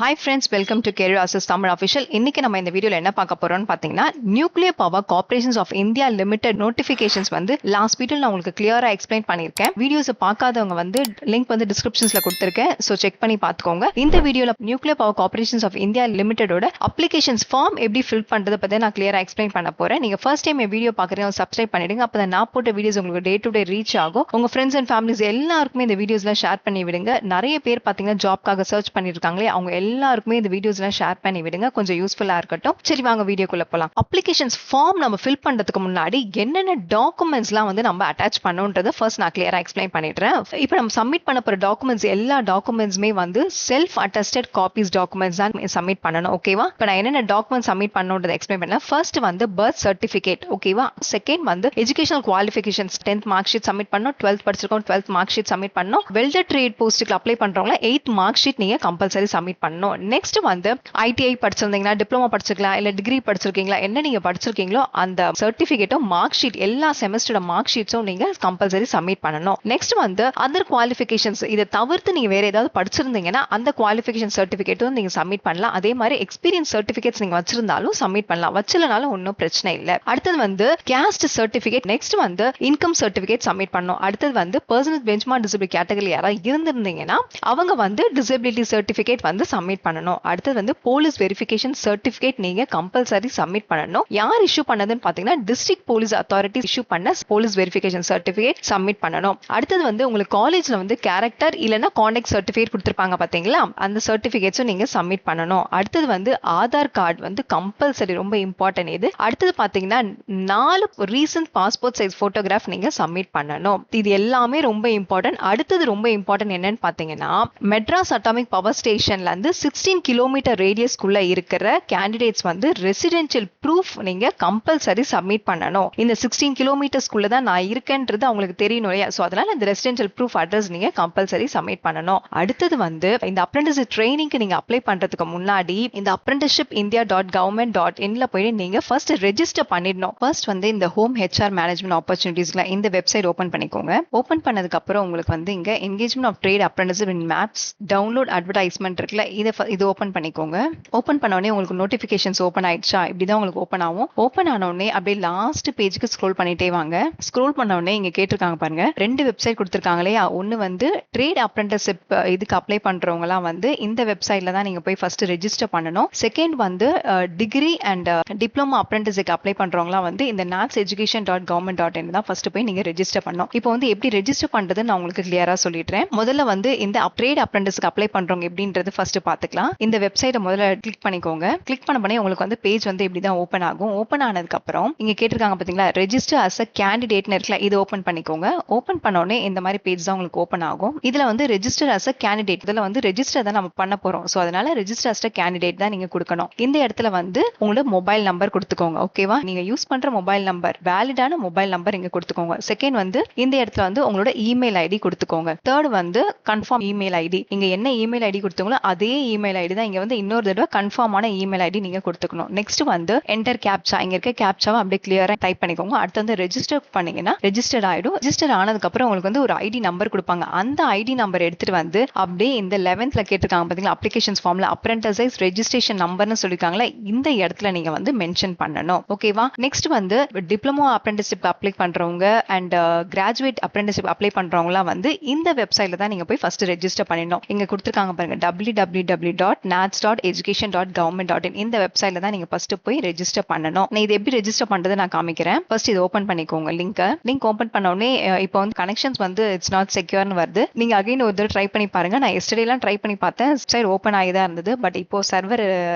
Hi friends, welcome to Career Assist Tamil Official. இன்னைக்கு நம்ம இந்த வீடியோல என்ன பார்க்க போறோம்னு பாத்தீங்கன்னா nuclear power corporations of India limited notifications வந்து லாஸ்ட் வீடியோல நான் உங்களுக்கு கிளியரா எக்ஸ்பிளைன் பண்ணிருக்கேன். வீடியோஸ் பார்க்காதவங்க வந்து லிங்க் வந்து டிஸ்கிரிப்ஷன்ஸ்ல கொடுத்திருக்கேன். சோ செக் பண்ணி பாத்துக்கோங்க. இந்த வீடியோல nuclear power corporations of India லிமிடெடோட அப்ளிகேஷன்ஸ் ஃபார்ம் எப்படி ஃபில் பண்றது பத்தி நான் கிளியரா எக்ஸ்பிளைன் பண்ண போறேன். நீங்க ஃபர்ஸ்ட் டைம் என் வீடியோ பாக்குறீங்க சப்ஸ்கிரைப் பண்ணிடுங்க. அப்பதான் நான் போட்ட வீடியோஸ் உங்களுக்கு டே டு டே ரீச் ஆகும். உங்க ஃப்ரெண்ட்ஸ் அண்ட் ஃபேமிலிஸ் எல்லாருக்குமே இந்த வீடியோஸ்லாம் ஷேர் பண்ணி விடுங்க. நிறைய பேர் பாத்தீங்கன்னா ஜாப்காக சர்ச் பண்ணிருக்காங்களே அவங்க எல்லாருக்குமே இந்த வீடியோஸ்லாம் ஷேர் பண்ணி விடுங்க. கொஞ்சம் யூஸ்ஃபுல்லா இருக்கட்டும். சரி வாங்க வீடியோக்குள்ள போலாம். அப்ளிகேஷன்ஸ் ஃபார்ம் நம்ம ஃபில் பண்றதுக்கு முன்னாடி என்னென்ன டாக்குமெண்ட்ஸ்லாம் வந்து நம்ம அட்டாச் பண்ணணும்ன்றதை ஃபர்ஸ்ட் நான் கிளியரா எக்ஸ்பிளைன் பண்ணிடுறேன். இப்போ நம்ம சப்மிட் பண்ண போற டாக்குமெண்ட்ஸ் எல்லா டாக்குமெண்ட்ஸுமே வந்து செல்ஃப் அட்டஸ்டட் காப்பீஸ் டாக்குமெண்ட்ஸ் தான் சப்மிட் பண்ணணும். ஓகேவா? இப்போ நான் என்னென்ன டாக்குமெண்ட் சப்மிட் பண்ணணும்ன்றதை எக்ஸ்பிளைன் பண்ணலாம். ஃபர்ஸ்ட் வந்து பர்த் சர்டிஃபிகேட். ஓகேவா? செகண்ட் வந்து educational qualifications 10th mark sheet submit பண்ணணும். 12th படிச்சிருக்கோம் 12th மார்க் ஷீட் சப்மிட் பண்ணணும். வெல்டர் ட்ரேட் போஸ்ட்டுக்கு அப்ளை பண்றவங்க 8th மார்க் ஷீட் நீங்க கம்பல்சரி சப்மிட் பண்ணணும். நெக்ஸ்ட் வந்து ஐடிஐ படிச்சிருந்தீங்கன்னா டிப்ளமோ படிச்சிருக்கலாம், இல்ல டிகிரி படிச்சிருக்கீங்களா, என்ன நீங்க படிச்சிருக்கீங்களோ அந்த சர்டிபிகேட்டும் மார்க் ஷீட் எல்லா செமஸ்டரோட மார்க் ஷீட்ஸும் நீங்க கம்பல்சரி சப்மிட் பண்ணணும். நெக்ஸ்ட் வந்து அதர் குவாலிஃபிகேஷன்ஸ் இதை தவிர்த்து நீங்க வேற ஏதாவது படிச்சிருந்தீங்கன்னா அந்த குவாலிஃபிகேஷன் சர்டிபிகேட்டும் நீங்க சப்மிட் பண்ணலாம். அதே மாதிரி எக்ஸ்பீரியன்ஸ் சர்டிபிகேட்ஸ் நீங்க வச்சிருந்தாலும் சப்மிட் பண்ணலாம். வச்சிருந்தாலும் ஒன்றும் பிரச்சனை இல்லை. அடுத்தது வந்து கேஸ்ட் சர்டிபிகேட். நெக்ஸ்ட் வந்து இன்கம் சர்டிபிகேட் சப்மிட் பண்ணணும். அடுத்தது வந்து பர்சனல் பெஞ்ச்மார்க் டிசபிலிட்டி கேட்டகரி யாராவது இருந்திருந்தீங்கன்னா அவங்க வந்து டிசபிலிட்டி சர்டிபிகேட் வந்து சப்மிட் பண்ணணும். அடுத்தது வந்து போலீஸ் வெரிஃபிகேஷன் சர்டிபிகேட் நீங்க கம்பல்சரி சப்மிட் பண்ணணும். யார் இஷ்யூ பண்ணதுன்னு பாத்தீங்கன்னா டிஸ்ட்ரிக்ட் போலீஸ் அத்தாரிட்டி இஷ்யூ பண்ண போலீஸ் வெரிஃபிகேஷன் சர்டிபிகேட் சப்மிட் பண்ணணும். அடுத்தது வந்து உங்களுக்கு காலேஜ்ல வந்து கேரக்டர் இல்லனா கான்டாக்ட் சர்டிபிகேட் கொடுத்திருப்பாங்க பாத்தீங்களா, அந்த சர்டிபிகேட்ஸும் நீங்க சப்மிட் பண்ணணும். அடுத்தது வந்து ஆதார் கார்டு வந்து கம்பல்சரி, ரொம்ப இம்பார்ட்டன்ட் இது. அடுத்தது பாத்தீங்கன்னா 4 ரீசன்ட் பாஸ்போர்ட் சைஸ் போட்டோகிராஃப் நீங்க சப்மிட் பண்ணணும். இது எல்லாமே ரொம்ப இம்பார்ட்டன்ட். அடுத்தது ரொம்ப இம்பார்ட்டன்ட் என்னன்னு பாத்தீங்கன்னா மெட்ராஸ் அட்டாமிக் பவர் ஸ்டேஷன்ல இருந்து 16 கிலோமீட்டர் ரேடியஸ்க்குள்ள இருக்கிற கேண்டிடேட்ஸ் வந்து ரெசிடென்ஷியல் ப்ரூஃப் நீங்க கம்பல்சரி சப்மிட் பண்ணணும். இந்த 16 கிலோமீட்டர்ஸ்க்குள்ள தான் நான் இருக்கேன்றது அவங்களுக்கு தெரியணும் இல்லையா? சோ அதனால இந்த ரெசிடென்ஷியல் ப்ரூஃப் அட்ரஸ் நீங்க கம்பல்சரி சப்மிட் பண்ணணும். அடுத்தது வந்து இந்த அப்ரெண்டிஸ்ஷிப் ட்ரைனிங்க்கு நீங்க அப்ளை பண்றதுக்கு முன்னாடி இந்த apprenticeship india.government.in போய் நீங்க ஃபர்ஸ்ட் ரெஜிஸ்டர் பண்ணிடணும். ஃபர்ஸ்ட் வந்து இந்த ஹோம் ஹெச்ஆர் மேனேஜ்மெண்ட் ஆப்பர்ச்சுனிட்டிஸ்ல இந்த வெப்சைட் ஓபன் பண்ணிக்கோங்க. ஓபன் பண்ணதுக்கு அப்புறம் உங்களுக்கு வந்து இங்க engagement of trade apprenticeship in maps download advertisement இருக்குல்ல, இது ஓபன் பண்ணிக்கோங்க. ஓபன் பண்ண உடனே உங்களுக்கு நோட்டிபிகேஷன்ஸ் ஓபன் ஆயிடுச்சா? இப்படிதான் உங்களுக்கு ஓபன் ஆகும். ஓபன் ஆன உடனே அப்படியே லாஸ்ட் பேஜுக்கு ஸ்க்ரோல் பண்ணிட்டே வாங்க. ஸ்க்ரோல் பண்ண உடனே இங்க கேட்டிருக்காங்க பாருங்க, 2 வெப்சைட் கொடுத்திருக்காங்க இல்லையா? ஒன்னு வந்து ட்ரேட் அப்ரெண்டிஸ்ஷிப் இதுக்கு அப்ளை பண்றவங்க எல்லாம் வந்து இந்த வெப்சைட்ல தான் நீங்க போய் ஃபர்ஸ்ட் ரெஜிஸ்டர் பண்ணணும். செகண்ட் வந்து டிகிரி அண்ட் டிப்ளமோ அப்ரெண்டிஸ்க்கு அப்ளை பண்றவங்க வந்து இந்த naxeducation.government.in தான் ஃபர்ஸ்ட் போய் நீங்க ரெஜிஸ்டர் பண்ணணும். இப்போ வந்து எப்படி ரெஜிஸ்டர் பண்றதுன்னு நான் உங்களுக்கு கிளியரா சொல்லிடுறேன். முதல்ல வந்து இந்த ட்ரேட் அப்ரெண்டிஸ்க்கு அப்ளை பண்றவங்க எப்படின்றது ஃபர்ஸ்ட் பாத்துக்கலாம். இந்த வெப்சைட்டை முதல்ல கிளிக் பண்ணிக்கோங்க. கிளிக் பண்ண உடனே உங்களுக்கு வந்து பேஜ் வந்து இப்படி தான் ஓபன் ஆகும். ஓபன் ஆனதுக்கு அப்புறம் இங்க கேட்டிருக்காங்க பாத்தீங்களா, ரெஜிஸ்டர் அஸ் a கேண்டிடேட்னு இருக்குல்ல, இது ஓபன் பண்ணிக்கோங்க. ஓபன் பண்ண உடனே இந்த மாதிரி பேஜ் தான் உங்களுக்கு ஓபன் ஆகும். இதுல வந்து ரெஜிஸ்டர் அஸ் a கேண்டிடேட், இதுல வந்து ரெஜிஸ்டர் தான் நம்ம பண்ண போறோம். சோ அதனால ரெஜிஸ்டர் அஸ் a கேண்டிடேட் தான் நீங்க கொடுக்கணும். இந்த இடத்துல வந்து உங்களோட மொபைல் நம்பர் கொடுத்துக்கோங்க. ஓகேவா? நீங்க யூஸ் பண்ற மொபைல் நம்பர், வேலிடான மொபைல் நம்பர் இங்க கொடுத்துக்கோங்க. செகண்ட் வந்து இந்த இடத்துல வந்து உங்களோட இமெயில் ஐடி கொடுத்துக்கோங்க. தேர்ட் வந்து கன்ஃபார்ம் இமெயில் ஐடி, நீங்க என்ன இமெயில் ஐடி கொடுத்தீங்களோ அதே இமெயில் ஐடி தான் இங்க வந்து இன்னொரு தடவை கன்ஃபார்மான இமெயில் ஐடி நீங்க கொடுத்துக்கணும். நெக்ஸ்ட் வந்து என்டர் கேப்சா, இங்க இருக்க கேப்சாவை அப்படியே கிளியரா டைப் பண்ணிக்கோங்க. அடுத்து வந்து ரெஜிஸ்டர் பண்ணீங்கன்னா ரெஜிஸ்டர் ஆயிடும். ரெஜிஸ்டர் ஆனதுக்கு அப்புறம் உங்களுக்கு வந்து ஒரு ஐடி நம்பர் கொடுப்பாங்க. அந்த ஐடி நம்பர் எடுத்துட்டு வந்து அப்படியே இந்த 11th கேட்டிருக்காங்க பாத்தீங்களா அப்ளிகேஷன்ஸ் ஃபார்ம்ல அப்ரெண்டிஸ் ரெஜிஸ்ட்ரேஷன் நம்பர்னு சொல்லிருக்காங்களா, இந்த இடத்துல நீங்க வந்து மென்ஷன் பண்ணணும். ஓகேவா? நெக்ஸ்ட் வந்து டிப்ளமோ அப்ரெண்டிஸ்ஷிப் அப்ளை பண்றவங்க அண்ட் கிராஜுவேட் அப்ரெண்டிஸ்ஷிப் அப்ளை பண்றவங்க வந்து இந்த வெப்சைட்ல தான் நீங்க போய் ஃபர்ஸ்ட் ரெஜிஸ்டர் பண்ணணும். இங்க கொடுத்திருக்காங்க பாருங்க www.nats.education.government.in, இந்த வெப்சைட்ல தான் நீங்க ஃபர்ஸ்ட் போய் ரெஜிஸ்டர் பண்ணணும். நான் இது எப்படி ரெஜிஸ்டர் பண்றது நான் காமிக்கிறேன். ஃபர்ஸ்ட் இது ஓபன் பண்ணிக்கோங்க. லிங்க் ஓபன் பண்ண உடனே இப்போ வந்து கனெக்ஷன்ஸ் வந்து இட்ஸ் நாட் செக்யூர்னு வருது. நீங்க அகைன் ஒரு தடவை ட்ரை பண்ணி பாருங்க. நான் எஸ்டர்டே எல்லாம் ட்ரை பண்ணி பார்த்தேன், வெப்சைட் ஓபன் ஆகி தான் இருந்தது. பட் இப்போ சர்வர்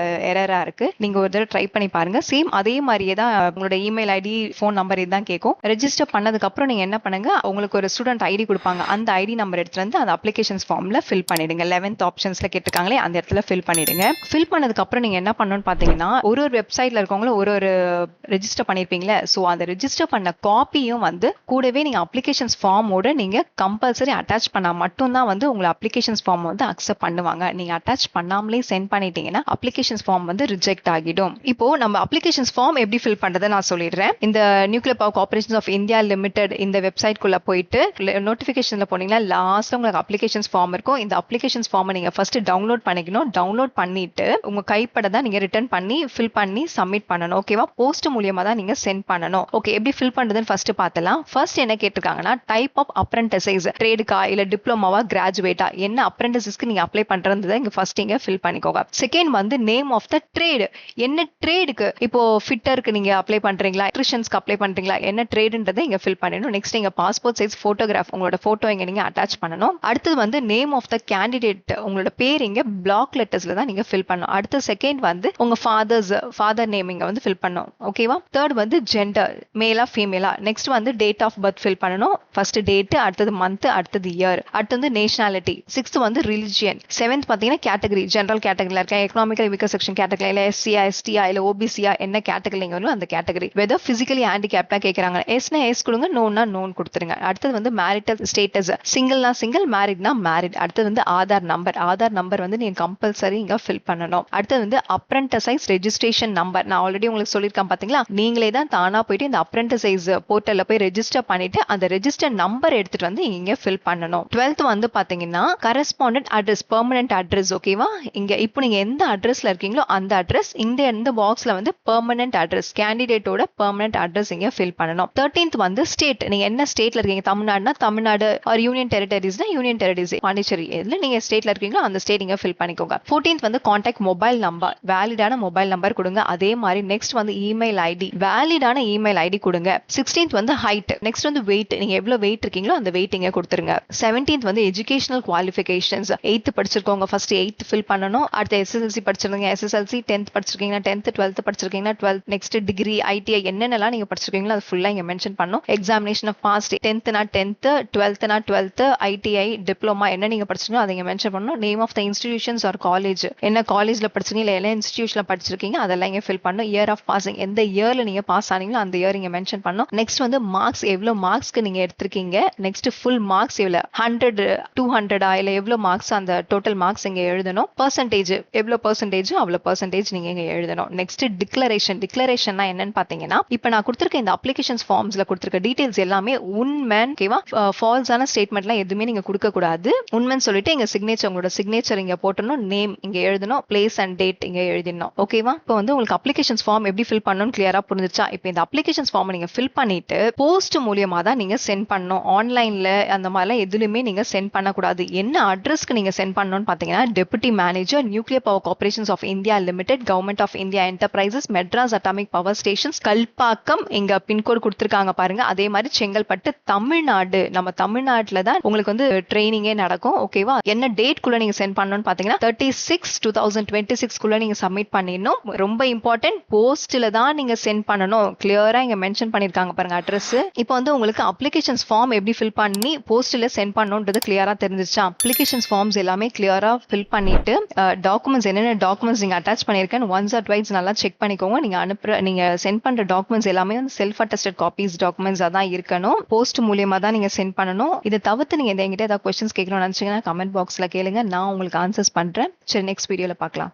எரரா இருக்கு. நீங்க ஒரு தடவை ட்ரை பண்ணி பாருங்க. சேம் அதே மாதிரியே தான் உங்களோட இமெயில் ஐடி, ஃபோன் நம்பர் இதுதான் கேட்கும். ரெஜிஸ்டர் பண்ணதுக்கு அப்புறம் நீங்க என்ன பண்ணுங்க, உங்களுக்கு ஒரு ஸ்டூடெண்ட் ஐடி கொடுப்பாங்க. அந்த ஐடி நம்பர் எடுத்து வந்து அந்த அப்ளிகேஷன்ஸ் ஃபார்ம்ல ஃபில் பண்ணிடுங்க. 11th ஆப்ஷன்ஸ்ல கேட்டிருக்காங்களே அந்த இடத்துல ஃபில் பண்ணிடுங்க. ஃபில் பண்ணதுக்கு அப்புறம் நீங்க என்ன பண்ணணும்னு பாத்தீங்கன்னா ஒரு வெப்சைட்ல இருக்கவங்கள ஒரு ரெஜிஸ்டர் பண்ணிருப்பீங்களே, சோ அந்த ரெஜிஸ்டர் பண்ண காப்பியும் வந்து கூடவே நீங்க அப்ளிகேஷன்ஸ் ஃபார்மோட நீங்க கம்பல்சரி அட்டாச் பண்ணா மட்டும் தான் வந்து உங்க அப்ளிகேஷன்ஸ் ஃபார்ம் வந்து அக்செப்ட் பண்ணுவாங்க. நீங்க அட்டாச் பண்ணாமலே சென்ட் பண்ணிட்டீங்கன்னா அப்ளிகேஷன்ஸ் ஃபார்ம் வந்து ரிஜெக்ட் ஆகிடும். இப்போ நம்ம அப்ளிகேஷன்ஸ் ஃபார்ம் எப்படி ஃபில் பண்றதை நான் சொல்லிடுறேன். இந்த nuclear power corporation of India limited இந்த வெப்சைட் குள்ள போயிட்டு நோட்டிபிகேஷன்ல போனீங்கன்னா லாஸ்ட் உங்களுக்கு அப்ளிகேஷன்ஸ் ஃபார்ம் இருக்கும். இந்த அப்ளிகேஷன்ஸ் ஃபார்ம் நீங்க ஃபர்ஸ்ட் டவுன்லோட் பண்ணிக்கணும். டவுன்லோட் பண்ணிட்டு உங்க கைப்பட தான் நீங்க ரிட்டர்ன் பண்ணி ஃபில் பண்ணி சப்மிட் பண்ணணும். ஓகேவா? போஸ்ட் மூலியமா தான் நீங்க சென்ட் பண்ணணும். ஓகே, எப்படி ஃபில் பண்றதுன்னு ஃபர்ஸ்ட் பார்த்தலாம். ஃபர்ஸ்ட் என்ன கேட்டிருக்காங்கன்னா டைப் ஆஃப் அப்ரெண்டிசைஸ், ட்ரேடுக்கா இல்ல டிப்ளோமாவா கிராஜுவேட்டா என்ன அப்ரெண்டிசஸ்க்கு நீங்க அப்ளை பண்றதை இங்க ஃபர்ஸ்ட் இங்க ஃபில் பண்ணிக்கோங்க. செகண்ட் வந்து நேம் ஆஃப் த ட்ரேடு, என்ன ட்ரேடுக்கு இப்போ ஃபிட்டருக்கு நீங்க அப்ளை பண்றீங்களா, எலக்ட்ரிஷியன்ஸ்க்கு அப்ளை பண்றீங்களா, என்ன ட்ரேடுன்றதை இங்க ஃபில் பண்ணணும். நெக்ஸ்ட் இங்க பாஸ்போர்ட் சைஸ் போட்டோகிராஃப், உங்களோட போட்டோ இங்க நீங்க அட்டாச் பண்ணணும். அடுத்தது வந்து நேம் ஆஃப் த கேண்டிடேட், உங்களோட பேர் இங்க பிளாக் லெட்டர்ஸ்ல தான் நீங்க ஃபில் பண்ணணும். அடுத்த செகண்ட் வந்து உங்க ஃபாதர் நேம் இங்க வந்து ஃபில் பண்ணணும். ஓகேவா? தேர்ட் வந்து ஜெண்டர், மேலா ஃபீமேலா. நெக்ஸ்ட் வந்து டேட் ஆஃப் பர்த் ஃபில் பண்ணணும். ஃபர்ஸ்ட் டேட், அடுத்தது மந்த், அடுத்தது இயர், அடுத்து வந்து நேஷனாலிட்டி. சிக்ஸ்த் வந்து ரிலிஜியன். செவன்த் பாத்தீங்கன்னா கேட்டகரி, ஜெனரல் கேட்டகரியில இருக்க எக்கனாமிக்கல் வீக்கர் செக்ஷன் கேட்டகரி, இல்ல எஸ்சியா எஸ்டியா இல்ல ஓபிசியா என்ன கேட்டகரி வரும் அந்த கேட்டகரி. வெதர் பிசிக்கலி ஹேண்டிகேப்டா கேக்குறாங்க. எஸ்னா எஸ் கொடுங்க, நோனா நோன் கொடுத்துருங்க. அடுத்தது வந்து மேரிட்டல் ஸ்டேட்டஸ், சிங்கிள்னா சிங்கிள், மேரிட்னா மேரிட். அடுத்தது வந்து ஆதார் நம்பர் வந்து நீங்க கம்பல்சரி இங்க ஃபில் பண்ணணும். அடுத்தது வந்து அப்ரெண்டிசைஸ் ரெஜிஸ்ட்ரேஷன் நம்பர். நான் ஆல்ரெடி உங்களுக்கு சொல்லியிருக்கேன் பாத்தீங்களா, நீங்களே தான் தானா போயிட்டு இந்த அப்ரெண்டிசைஸ் போர்ட்டல்ல போய் ரெஜிஸ்டர் பண்ணிட்டு அந்த ரெஜிஸ்டர் நம்பர் எடுத்துட்டு வந்து இங்க ஃபில் பண்ணணும். 12th வந்து பாத்தீங்கன்னா கரஸ்பாண்டன்ட் அட்ரஸ், பெர்மனன்ட் அட்ரஸ். ஓகேவா? இங்க இப்போ நீங்க எந்த அட்ரஸ்ல இருக்கீங்களோ அந்த அட்ரஸ் இந்த பாக்ஸ்ல வந்து பெர்மனன்ட் அட்ரஸ், கேண்டிடேட்டோட பெர்மனன்ட் அட்ரஸ் இங்க ஃபில் பண்ணணும். 13th வந்து ஸ்டேட், நீங்க என்ன ஸ்டேட்ல இருக்கீங்க. தமிழ்நாடுனா தமிழ்நாடு, ஆர் யூனியன் டெரிட்டரிஸ்னா யூனியன் டெரிட்டரிஸ், பாண்டிச்சேரி எதுல நீங்க ஸ்டேட்ல இருக்கீங்களோ அந்த ஸ்டேட் இங்க ஃபில் பண்ணிக்கோங்க. 14th வந்து கான்டாக்ட் மொபைல் நம்பர், வேலிடான மொபைல் நம்பர் கொடுங்க. அதே மாதிரி நெக்ஸ்ட் வந்து இமெயில் ஐடி, வேலிடான இமெயில் ஐடி கொடுங்க. 16th வந்து ஹைட், நெக்ஸ்ட் வந்து வெயிட், நீங்க எவ்வளவு வெயிட் இருக்கீங்களோ அந்த வெயிட் இங்க கொடுத்துருங்க. 17th வந்து எஜுகேஷனல் குவாலிஃபிகேஷன்ஸ், 8th படிச்சிருக்கோங்க ஃபர்ஸ்ட் 8th ஃபில் பண்ணணும். அடுத்து எஸ்எஸ்எல்சி படிச்சிருக்கீங்க எஸ்எஸ்எல்சி, 10th படிச்சிருக்கீங்கன்னா 10th, 12th படிச்சிருக்கீங்கன்னா 12th, நெக்ஸ்ட் டிகிரி ஐடிஐ என்னென்னலாம் நீங்க படிச்சிருக்கீங்களோ அது ஃபுல்லா இங்க மென்ஷன் பண்ணணும். எக்ஸாமினேஷன் ஆஃப் பாஸ்ட், 10th-னா 10th, 12th-னா 12th, ஐடிஐ டிப்ளமா என்ன நீங்க படிச்சிருக்கீங்களோ அதை இங்க மென்ஷன் பண்ணணும். Name of the institutions or college, என்ன காலேஜ்ல படிச்சிருக்கீங்க இல்ல என்ன இன்ஸ்டிடியூஷன்ல படிச்சிருக்கீங்க அதெல்லாம் இங்க ஃபில் பண்ணணும். இயர் ஆஃப் பாசிங், எந்த இயர்ல நீங்க பாஸ் ஆனீங்களோ அந்த இயர் இங்க மென்ஷன் பண்ணணும். நெக்ஸ்ட் வந்து மார்க்ஸ், எவ்வளவு மார்க்ஸ்க்கு நீங்க எடுத்திருக்கீங்க. நெக்ஸ்ட் ஃபுல் மார்க்ஸ் எவ்வளவு, 100 200 இல்ல எவ்வளவு மார்க்ஸ், அந்த டோட்டல் மார்க்ஸ் இங்க எழுதணும். பெர்சன்டேஜ், எவ்வளவு பெர்சன்டேஜ் அவ்வளவு பெர்சன்டேஜ் நீங்க இங்க எழுதணும். நெக்ஸ்ட் டிக்ளரேஷன்னா என்னன்னு பாத்தீங்கன்னா, இப்ப நான் கொடுத்திருக்க இந்த அப்ளிகேஷன்ஸ் ஃபார்ம்ஸ்ல கொடுத்திருக்க டீடைல்ஸ் எல்லாமே உண்மை, ஓகேவா? ஃபால்ஸான ஸ்டேட்மெண்ட்லாம் எதுவுமே நீங்க கொடுக்க கூடாது. உண்மைன்னு சொல்லிட்டு இங்க சிக்னேச்சர், உங்களோட சிக்னேச்சர் இங்க போட்டணும், நேம் இங்க எழுதணும், பிளேஸ் அண்ட் டேட் இங்க எழுதணும். ஓகேவா? இப்போ வந்து உங்களுக்கு அப்ளிகேஷன்ஸ் ஃபார்ம் எப்படி ஃபில் பண்ணணும்னு கிளியரா புரிஞ்சிருச்சா? இப்போ இந்த அப்ளிகேஷன்ஸ் ஃபார்ம் நீங்க ஃபில் பண்ணிட்டு போஸ்ட் மூலியமா தான் நீங்க சென்ட் பண்ணணும். ஆன்லைன்ல அந்த மாதிரிலாம் எதுலயுமே நீங்க சென்ட் பண்ணக்கூடாது. என்ன அட்ரஸ்க்கு நீங்க சென்ட் பண்ணணும்னு பாத்தீங்கன்னா, deputy manager, nuclear power corporations of India limited, government of India enterprises, Madras atomic power stations, Kalpakkam, இங்க பின்கோட் கொடுத்திருக்காங்க பாருங்க. அதே மாதிரி செங்கல்பட்டு, தமிழ்நாடு. நம்ம தமிழ்நாட்டுல தான் உங்களுக்கு வந்து ட்ரைனிங்கே நடக்கும். ஓகேவா? என்ன டேட் குள்ள நீங்க சென்ட் பண்ணணும்னு பாத்தீங்கன்னா 36/2026 குள்ள நீங்க சப்மிட் பண்ணிடணும். ரொம்ப இம்பார்ட்டன்ட், போஸ்ட்ல தான் நீங்க சென்ட் பண்ணணும். கிளியரா இங்க மென்ஷன் பண்ணிருக்காங்க பாருங்க அட்ரஸ். இப்போ வந்து உங்களுக்கு அப்ளிகேஷன்ஸ் ஃபார்ம் எப்படி ஃபில் பண்ணி போஸ்ட்ல சென்ட் பண்ணணும்ன்றது கிளியரா தெரிஞ்சிருச்சா? அப்ளிகேஷன்ஸ் ஃபார்ம்ஸ் எல்லாமே கிளியரா ஃபில் பண்ணிட்டு டாக்குமெண்ட்ஸ், என்னென்ன டாக்குமெண்ட்ஸ் நீங்க அட்டாச் பண்ணிருக்கேன் ஒன்ஸ் ஆர் ட்வைஸ் நல்லா செக் பண்ணிக்கோங்க. நீங்க சென்ட் பண்ற டாக்குமெண்ட்ஸ் எல்லாமே வந்து செல்ஃப் அட்டஸ்டட் காப்பீஸ் டாக்குமெண்ட்ஸ் தான் இருக்கணும். போஸ்ட் மூலியமா தான் நீங்க சென்ட் பண்ணணும். இதை தவிர்த்து நீங்க என்கிட்ட ஏதாவது கொஸ்டின்ஸ் கேட்கணும்னு நினைச்சீங்கன்னா கமெண்ட் பாக்ஸ்ல கேளுங்க, நான் உங்களுக்கு ஆன்சர்ஸ் பண்றேன். சரி, நெக்ஸ்ட் வீடியோல பார்க்கலாம்.